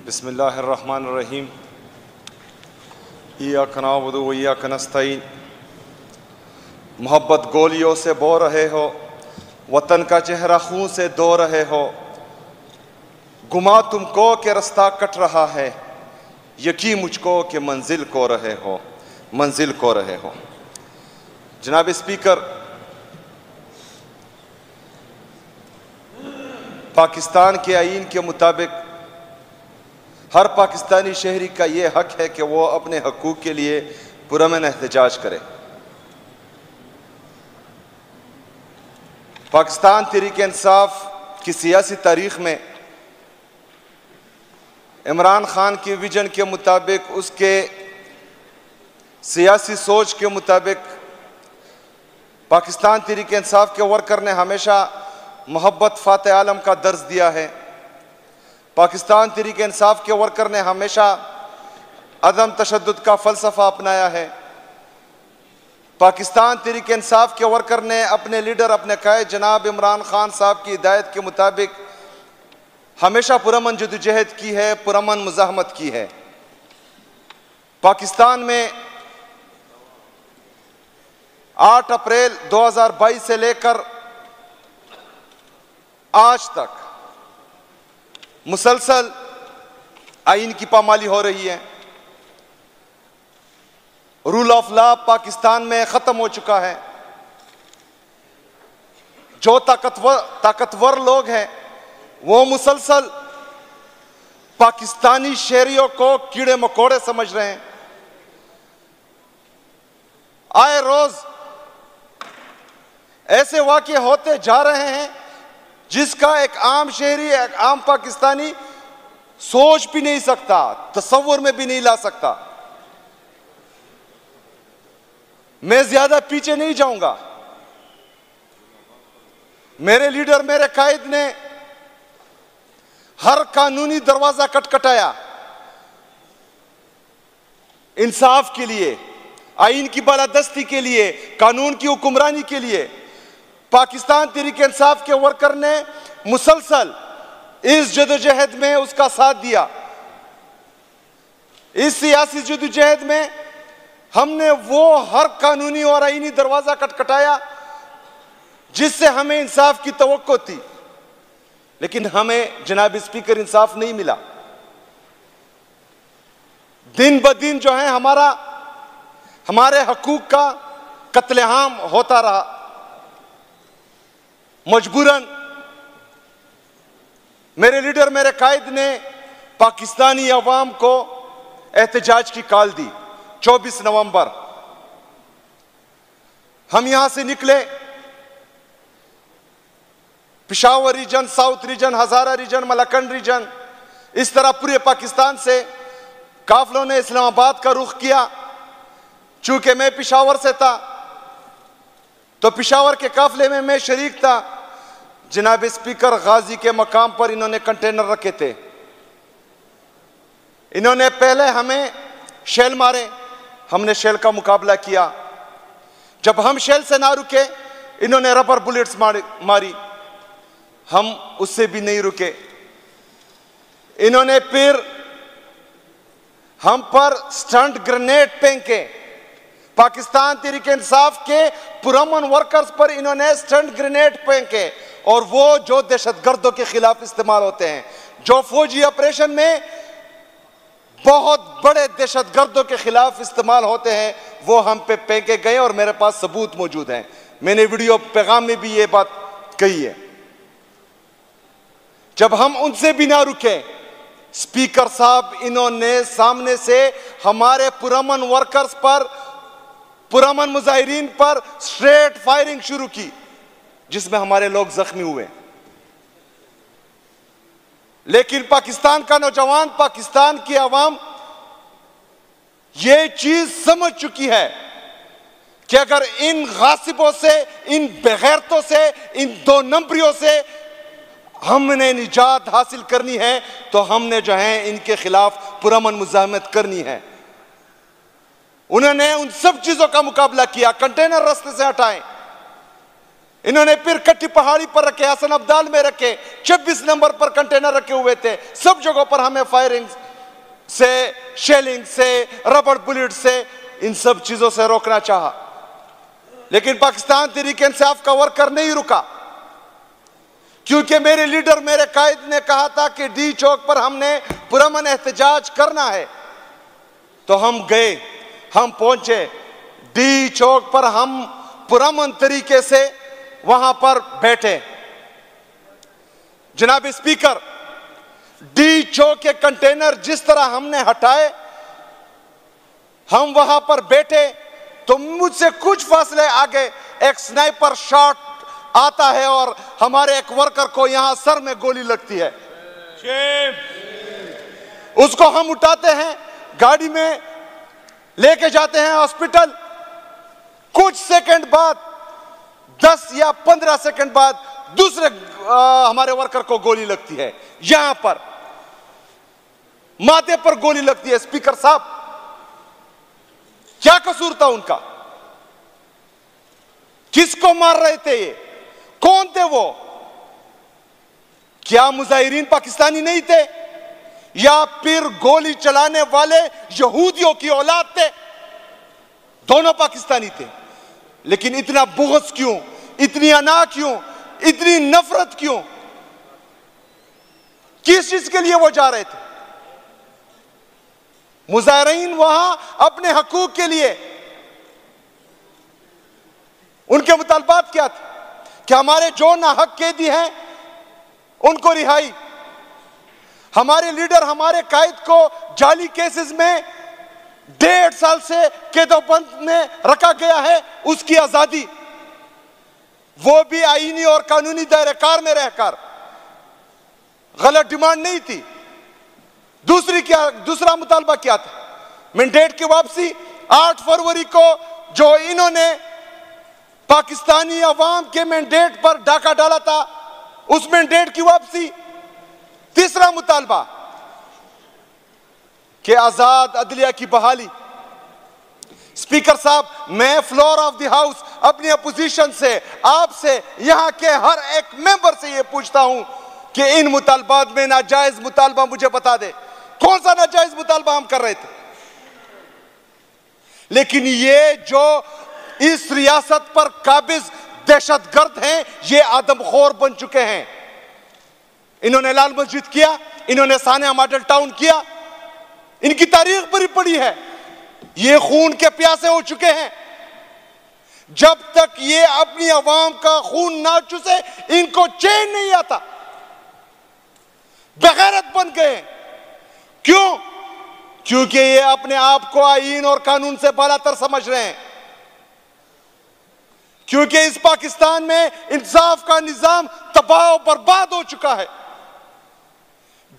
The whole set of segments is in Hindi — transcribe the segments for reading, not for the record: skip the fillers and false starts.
बिस्मिल्लाहिर्रहमानिर्रहीम। इय्याक नअबुदु व इय्याक नस्तईन। मोहब्बत गोलियों से बो रहे हो, वतन का चेहरा खून से धो रहे हो। गुमा तुमको कि रास्ता कट रहा है, यकीन मुझको कि मंजिल को रहे हो, मंजिल को रहे हो। जनाब स्पीकर, पाकिस्तान के आईन के मुताबिक हर पाकिस्तानी शहरी का ये हक है कि वो अपने हकूक़ के लिए पुरअमन एहतजाज करे। पाकिस्तान तहरीक इंसाफ की सियासी तारीख में इमरान खान की विजन के मुताबिक, उसके सियासी सोच के मुताबिक पाकिस्तान तहरीक इंसाफ के वर्कर ने हमेशा मोहब्बत फ़ाते आलम का दर्ज दिया है। पाकिस्तान तहरीक इंसाफ के वर्कर ने हमेशा अदम तशद्दुद का फ़लसफ़ा अपनाया है। पाकिस्तान तहरीक इंसाफ के वर्कर ने अपने लीडर, अपने कायद जनाब इमरान खान साहब की हिदायत के मुताबिक हमेशा पुरअमन जदोजहद की है, पुरअमन मुज़ाहमत की है। पाकिस्तान में 8 अप्रैल 2022 से लेकर आज तक मुसलसल आईन की पामाली हो रही है। रूल ऑफ लॉ पाकिस्तान में ख़त्म हो चुका है। जो ताकतवर लोग हैं वो मुसलसल पाकिस्तानी शहरियों को कीड़े मकोड़े समझ रहे हैं। आए रोज ऐसे वाक़े होते जा रहे हैं जिसका एक आम शहरी, एक आम पाकिस्तानी सोच भी नहीं सकता, तसव्वुर में भी नहीं ला सकता। मैं ज्यादा पीछे नहीं जाऊंगा। मेरे लीडर, मेरे कायद ने हर कानूनी दरवाजा खटखटाया इंसाफ के लिए, आईन की बालादस्ती के लिए, कानून की हुक्मरानी के लिए। पाकिस्तान तहरीक इंसाफ के वर्कर ने मुसलसल इस जदोजहद में उसका साथ दिया। इस सियासी जदोजहद में हमने वो हर कानूनी और आईनी दरवाजा खटखटाया जिससे हमें इंसाफ की तवक्को थी, लेकिन हमें जनाब स्पीकर इंसाफ नहीं मिला। दिन ब दिन जो है हमारे हकूक का कत्लेआम होता रहा। मजबूरन मेरे लीडर, मेरे कायद ने पाकिस्तानी अवाम को एहतजाज की कॉल दी। 24 नवंबर हम यहां से निकले। पेशावर रीजन, साउथ रीजन, हजारा रीजन, मलकंड रीजन, इस तरह पूरे पाकिस्तान से काफिलों ने इस्लामाबाद का रुख किया। चूंकि मैं पेशावर से था तो पेशावर के काफिले में मैं शरीक था। जनाब स्पीकर, गाजी के मकाम पर इन्होंने कंटेनर रखे थे। इन्होंने पहले हमें शेल मारे, हमने शेल का मुकाबला किया। जब हम शेल से ना रुके, इन्होंने रबर बुलेट्स मारी, हम उससे भी नहीं रुके। इन्होंने फिर हम पर स्टंट ग्रेनेड फेंके। पाकिस्तान तहरीक इंसाफ के पुरअमन वर्कर्स पर इन्होंने स्टंट ग्रेनेड फेंके, और वो जो दहशतगर्दों के खिलाफ इस्तेमाल होते हैं, जो फौजी ऑपरेशन में बहुत बड़े दहशतगर्दों के खिलाफ इस्तेमाल होते हैं, वो हम पे फेंके गए और मेरे पास सबूत मौजूद हैं। मैंने वीडियो पैगाम में भी ये बात कही है। जब हम उनसे भी ना रुके, स्पीकर साहब, इन्होंने सामने से हमारे पुरअमन वर्कर्स पर, पुरअमन मुजाहिरीन पर स्ट्रेट फायरिंग शुरू की, जिसमें हमारे लोग जख्मी हुए। लेकिन पाकिस्तान का नौजवान, पाकिस्तान की आवाम ये चीज समझ चुकी है कि अगर इन गासिबों से, इन बेगैरतों से, इन 2 नंबरियों से हमने निजात हासिल करनी है तो हमने जो है इनके खिलाफ पुरअमन मुज़ाहमत करनी है। उन्होंने उन सब चीजों का मुकाबला किया। कंटेनर रास्ते से हटाए, इन्होंने फिर कट्टी पहाड़ी पर रखे, हसन अब्दाल में रखे, 26 नंबर पर कंटेनर रखे हुए थे। सब जगहों पर हमें फायरिंग से, शेलिंग से, रबड़ बुलेट से, इन सब चीजों से रोकना चाहा, लेकिन पाकिस्तान तहरीक इंसाफ का वर्कर नहीं रुका, क्योंकि मेरे लीडर, मेरे कायद ने कहा था कि डी चौक पर हमने पुरअमन एहतजाज करना है। तो हम गए, हम पहुंचे डी चौक पर, हम पुरअमन तरीके से वहां पर बैठे। जनाब स्पीकर, डी चौक के कंटेनर जिस तरह हमने हटाए, हम वहां पर बैठे तो मुझसे कुछ फासले आगे एक स्नाइपर शॉट आता है और हमारे एक वर्कर को यहां सर में गोली लगती है। उसको हम उठाते हैं, गाड़ी में लेके जाते हैं हॉस्पिटल। कुछ सेकंड बाद, 10 या 15 सेकंड बाद दूसरे हमारे वर्कर को गोली लगती है, यहां पर माथे पर गोली लगती है। स्पीकर साहब, क्या कसूर था उनका? किसको मार रहे थे ये? कौन थे वो? क्या मुजाहिरीन पाकिस्तानी नहीं थे, या फिर गोली चलाने वाले यहूदियों की औलाद थे? दोनों पाकिस्तानी थे। लेकिन इतना बुग़्ज़ क्यों, इतनी अना क्यों, इतनी नफरत क्यों? किस चीज के लिए वो जा रहे थे? मुजाहिरीन वहां अपने हकूक के लिए, उनके मुतालबात क्या थे कि हमारे जो नाहक कैदी हैं उनको रिहाई, हमारे लीडर, हमारे कायद को जाली केसेस में 1.5 साल से कैदोबंद में रखा गया है, उसकी आजादी, वो भी आईनी और कानूनी दायरेकार में रहकर। गलत डिमांड नहीं थी। दूसरा मुतालबा क्या था? मैंडेट की वापसी। 8 फरवरी को जो इन्होंने पाकिस्तानी अवाम के मैंडेट पर डाका डाला था, उस मैंडेट की वापसी। तीसरा मुतालबा कि आजाद अदलिया की बहाली। स्पीकर साहब, मैं फ्लोर ऑफ द हाउस अपनी अपोजिशन से, आपसे, यहां के हर एक मेंबर से यह पूछता हूं कि इन मुतालबात में नाजायज मुतालबा मुझे बता दे, कौन सा नाजायज मुतालबा हम कर रहे थे? लेकिन ये जो इस रियासत पर काबिज दहशतगर्द हैं, ये आदमखोर बन चुके हैं। इन्होंने लाल मस्जिद किया, इन्होंने सानिया मॉडल टाउन किया, इनकी तारीख भरी पड़ी है। ये खून के प्यासे हो चुके हैं। जब तक ये अपनी आवाम का खून ना चूसे, इनको चैन नहीं आता। बेगैरत बन गए। क्यों? क्योंकि ये अपने आप को आईन और कानून से बालातर समझ रहे हैं। क्योंकि इस पाकिस्तान में इंसाफ का निजाम तबाह और बर्बाद हो चुका है।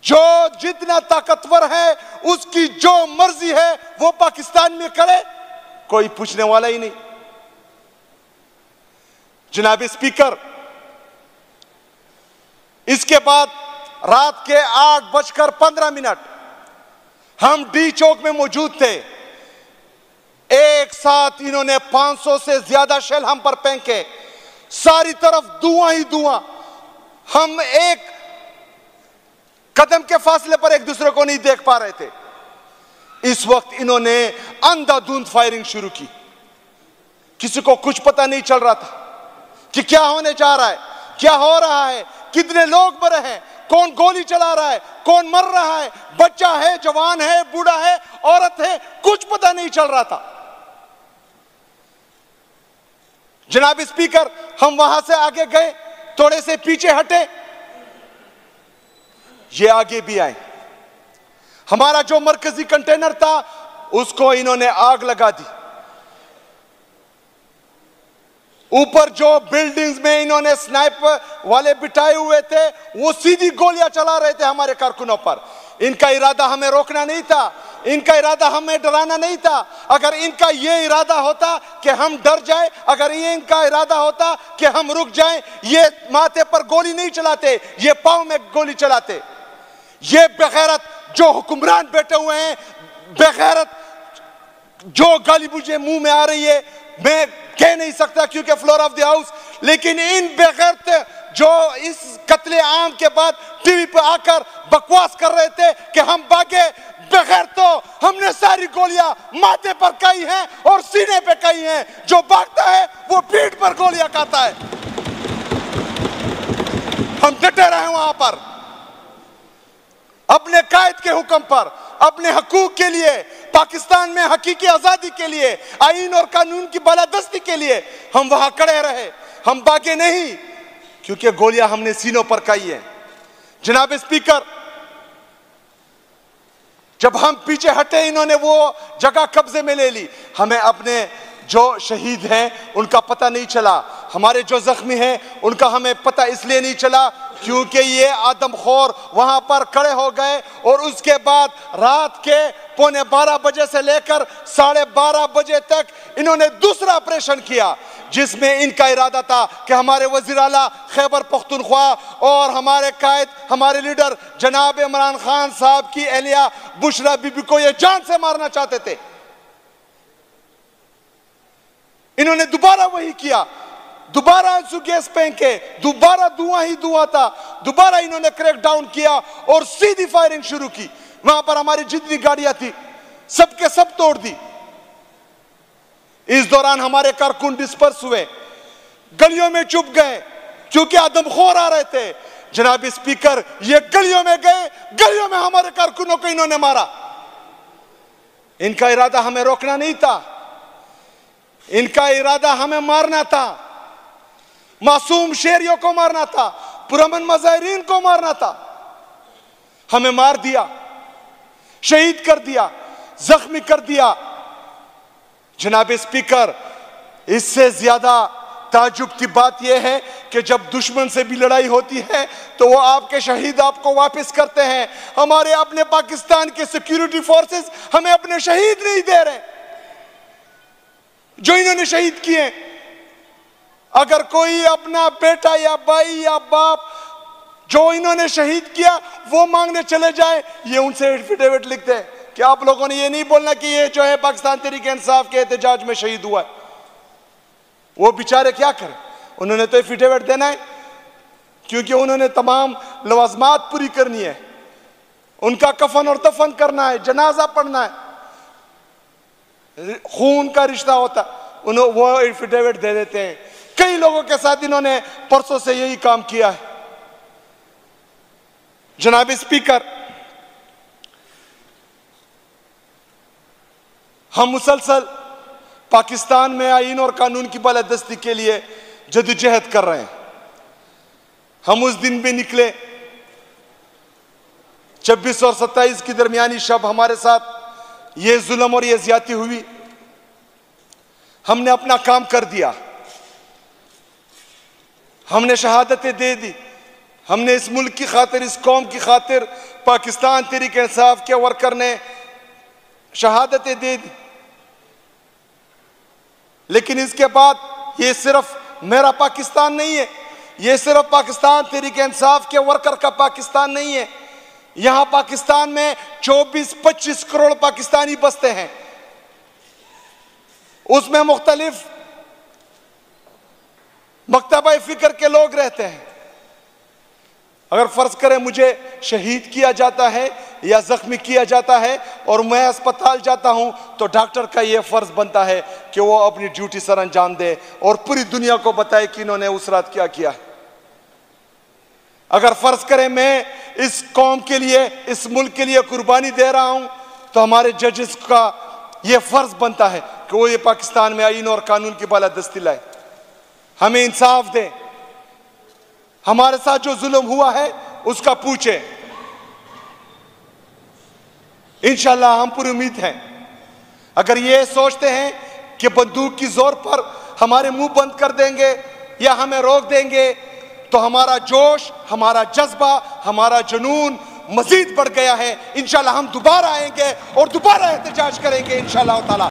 जो जितना ताकतवर है, उसकी जो मर्जी है वो पाकिस्तान में करे, कोई पूछने वाला ही नहीं। जनाब स्पीकर, इसके बाद रात के 8:15 हम डी चौक में मौजूद थे। एक साथ इन्होंने 500 से ज्यादा शेल हम पर फेंके, सारी तरफ धुआं ही धुआं। हम एक कदम के फासले पर एक दूसरे को नहीं देख पा रहे थे। इस वक्त इन्होंने अंधाधुंध फायरिंग शुरू की। किसी को कुछ पता नहीं चल रहा था कि क्या होने जा रहा है, क्या हो रहा है, कितने लोग मरे हैं, कौन गोली चला रहा है, कौन मर रहा है, बच्चा है, जवान है, बूढ़ा है, औरत है, कुछ पता नहीं चल रहा था। जनाब स्पीकर, हम वहां से आगे गए, थोड़े से पीछे हटे, ये आगे भी आए। हमारा जो मरकजी कंटेनर था उसको इन्होंने आग लगा दी। ऊपर जो बिल्डिंग्स में इन्होंने स्नाइपर वाले बिठाए हुए थे, वो सीधी गोलियां चला रहे थे हमारे कारकुनों पर। इनका इरादा हमें रोकना नहीं था, इनका इरादा हमें डराना नहीं था। अगर इनका ये इरादा होता कि हम डर जाए, अगर ये इनका इरादा होता कि हम रुक जाएं, ये माथे पर गोली नहीं चलाते, ये पांव में गोली चलाते। ये बेगैरत जो हुक्मरान बैठे हुए हैं, बेगैरत जो गाली मुझे मुंह में आ रही है, मैं कह नहीं सकता क्योंकि फ्लोर ऑफ द हाउस, लेकिन इन बेगैरत जो इस कत्ले आम के बाद टीवी पे आकर बकवास कर रहे थे कि हम भागे, बगैर तो हमने सारी गोलियां माथे पर खाई हैं और सीने पे खाई हैं। जो भागता है वो पीठ पर गोलियां खाता है। हम डटे रहे वहां पर अपने कायद के हुक्म पर, अपने हकूक के लिए, पाकिस्तान में हकीकी आजादी के लिए, आईन और कानून की बालादस्ती के लिए हम वहां खड़े रहे। हम भागे नहीं, क्योंकि गोलियां हमने सीनों पर खाई है। जनाब स्पीकर, जब हम पीछे हटे इन्होंने वो जगह कब्जे में ले ली। हमें अपने जो शहीद हैं उनका पता नहीं चला, हमारे जो जख्मी हैं उनका हमें पता इसलिए नहीं चला क्योंकि ये आदमखोर वहां पर खड़े हो गए और उसके बाद रात के 11:15 बजे से लेकर 12:30 बजे तक इन्होंने दूसरा ऑपरेशन किया, जिसमें इनका इरादा था कि हमारे वजीर आला खैबर पख्तूनख्वा और हमारे कायद, हमारे लीडर जनाब इमरान खान साहब की एहलिया बुशरा बीबी को ये जान से मारना चाहते थे। इन्होंने दोबारा वही किया, दोबारा आंसू गैस फेंके, दोबारा धुआं ही धुआं था, दोबारा इन्होंने क्रैक डाउन किया और सीधी फायरिंग शुरू की। वहां पर हमारी जितनी गाड़ियां थी सबके सब तोड़ दी। इस दौरान हमारे कारकुन डिस्पर्स हुए, गलियों में चुप गए क्योंकि आदमखोर आ रहे थे। जनाब स्पीकर, ये गलियों में गए, गलियों में हमारे कारकुनों को इन्होंने मारा। इनका इरादा हमें रोकना नहीं था, इनका इरादा हमें मारना था, मासूम शेरियों को मारना था, पुरअमन मुजाहिरीन को मारना था। हमें मार दिया, शहीद कर दिया, जख्मी कर दिया। जनाब स्पीकर, इससे ज्यादा ताजुब की बात यह है कि जब दुश्मन से भी लड़ाई होती है तो वो आपके शहीद आपको वापस करते हैं। हमारे अपने पाकिस्तान के सिक्योरिटी फोर्सेस हमें अपने शहीद नहीं दे रहे जो इन्होंने शहीद किए। अगर कोई अपना बेटा या भाई या बाप जो इन्होंने शहीद किया वो मांगने चले जाए, ये उनसे एफिडेविट लिखते हैं कि आप लोगों ने ये नहीं बोलना कि ये जो है पाकिस्तान तहरीक इंसाफ के एहतजाज में शहीद हुआ है। वो बेचारे क्या करें, उन्होंने तो एफिडेविट देना है क्योंकि उन्होंने तमाम लवाजमात पूरी करनी है, उनका कफन और दफन करना है, जनाजा पढ़ना है, खून का रिश्ता होता, उन्होंने वो एफिडेविट दे देते हैं। कई लोगों के साथ इन्होंने परसों से यही काम किया है। जनाब स्पीकर, हम मुसलसल पाकिस्तान में आईन और कानून की बालादस्ती के लिए जदोजहद कर रहे हैं। हम उस दिन भी निकले 26 और 27 की दरमियानी शब हमारे साथ ये जुल्म और ये ज्यादती हुई। हमने अपना काम कर दिया, हमने शहादतें दे दी, हमने इस मुल्क की खातिर, इस कौम की खातिर पाकिस्तान तहरीक इंसाफ के वर्कर ने शहादतें दे दी। लेकिन इसके बाद ये सिर्फ मेरा पाकिस्तान नहीं है, ये सिर्फ पाकिस्तान तहरीक इंसाफ के वर्कर का पाकिस्तान नहीं है। यहां पाकिस्तान में 24-25 करोड़ पाकिस्तानी बसते हैं, उसमें मुख्तलिफ मकतबा फिक्र के लोग रहते हैं। अगर फर्ज करें मुझे शहीद किया जाता है या जख्मी किया जाता है और मैं अस्पताल जाता हूं तो डॉक्टर का यह फर्ज बनता है कि वो अपनी ड्यूटी सर अंजाम दे और पूरी दुनिया को बताए कि इन्होंने उस रात क्या किया है। अगर फर्ज करें मैं इस कौम के लिए, इस मुल्क के लिए कुर्बानी दे रहा हूं तो हमारे जजेस का यह फर्ज बनता है कि वो ये पाकिस्तान में आईन और कानून की बालादस्ती लाए, हमें इंसाफ दे, हमारे साथ जो जुल्म हुआ है उसका पूछे। इंशाल्लाह हम पूरी उम्मीद है। अगर ये सोचते हैं कि बंदूक की जोर पर हमारे मुंह बंद कर देंगे या हमें रोक देंगे तो हमारा जोश, हमारा जज्बा, हमारा जुनून मजीद बढ़ गया है। इंशाल्लाह हम दोबारा आएंगे और दोबारा एहतजाज करेंगे इंशाल्लाह ताला।